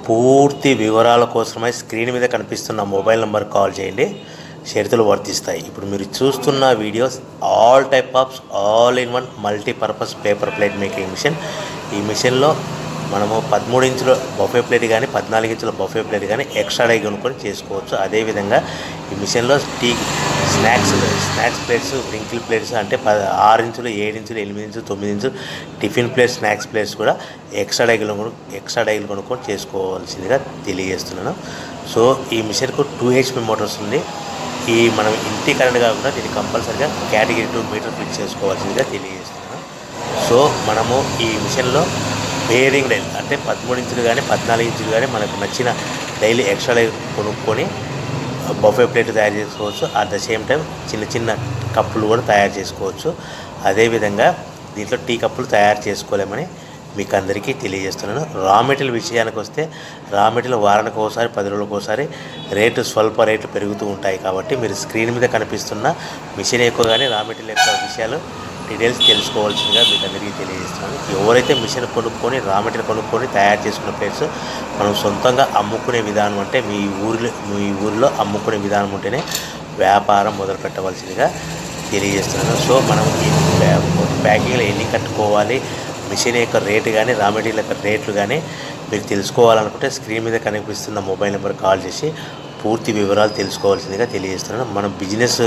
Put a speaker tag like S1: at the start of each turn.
S1: పూర్తి వివరాల కోసమై స్క్రీన్ మీద కనిపిస్తున్న మొబైల్ నెంబర్ కాల్ చేయండి. షరతులు వర్తిస్తాయి. ఇప్పుడు మీరు చూస్తున్న videos all type of all in one multipurpose paper plate making machine. ఈ మిషన్లో మనము 13 ఇంచుల బఫే ప్లేట్ కానీ 14 ఇంచుల బఫే ప్లేట్ కానీ ఎక్స్ట్రా డై కొనుక్కొని చేసుకోవచ్చు. అదేవిధంగా ఈ మిషన్లో స్నాక్స్ ప్లేట్స్, రింకిల్ ప్లేట్స్ అంటే 6 ఇంచులు, 7 ఇంచులు, 8 ఇంచులు, 9 ఇంచులు టిఫిన్ ప్లేట్స్, స్నాక్స్ ప్లేట్స్ కూడా ఎక్స్ట్రా డైలు కొనుక్కొని చేసుకోవాల్సిందిగా తెలియజేస్తున్నాను. సో ఈ మిషన్కు 2 HP మోటార్స్ ఉంది. మనం ఇంటి కరెంట్ కాకుండా దీన్ని కంపల్సరీగా కేటగిరీ 2 మీటర్ ఫిట్ చేసుకోవాల్సిందిగా తెలియజేస్తున్నాను. సో మనము ఈ మిషన్లో బేరింగ్ డైల్ అంటే 13 ఇంచులు కానీ 14 ఇంచులు కానీ మనకు నచ్చిన డైలీ ఎక్స్ట్రా డై కొనుక్కొని బఫే ప్లేట్ తయారు చేసుకోవచ్చు. అట్ ద సేమ్ టైం చిన్న చిన్న కప్పులు కూడా తయారు చేసుకోవచ్చు. అదేవిధంగా దీంట్లో టీ కప్పులు తయారు చేసుకోలేమని మీకు అందరికీ తెలియజేస్తున్నాను. రా మెటీరియల్ విషయానికి వస్తే రా మెటీరియల్ వారానికి ఒకసారి 10 రోజులకు ఒకసారి స్వల్ప రేట్లు పెరుగుతూ ఉంటాయి. కాబట్టి మీరు స్క్రీన్ మీద కనిపిస్తున్న మిషన్ ఎక్కువ కానీ రా మెటీరియల్ యొక్క విషయాలు డీటెయిల్స్ తెలుసుకోవాల్సిందిగా మీకు అందరికీ తెలియజేస్తున్నాను. ఎవరైతే మిషన్ కొనుక్కొని రా మెటీరియల్ కొనుక్కొని తయారు చేసుకున్న ప్లేట్స్ మనం సొంతంగా అమ్ముకునే విధానం అంటే మీ ఊరిలో అమ్ముకునే విధానం ఉంటేనే వ్యాపారం మొదలు పెట్టవలసిందిగా తెలియజేస్తున్నాను. సో మనం ఈ ప్యాకింగ్లో ఎన్ని కట్టుకోవాలి, మిషన్ యొక్క రేటు కానీ రా మెటీరియల్ యొక్క రేట్లు కానీ మీరు తెలుసుకోవాలనుకుంటే స్క్రీన్ మీద కనిపిస్తున్న మొబైల్ నెంబర్ కాల్ చేసి పూర్తి వివరాలు తెలుసుకోవాల్సిందిగా తెలియజేస్తున్నాను. మనం బిజినెస్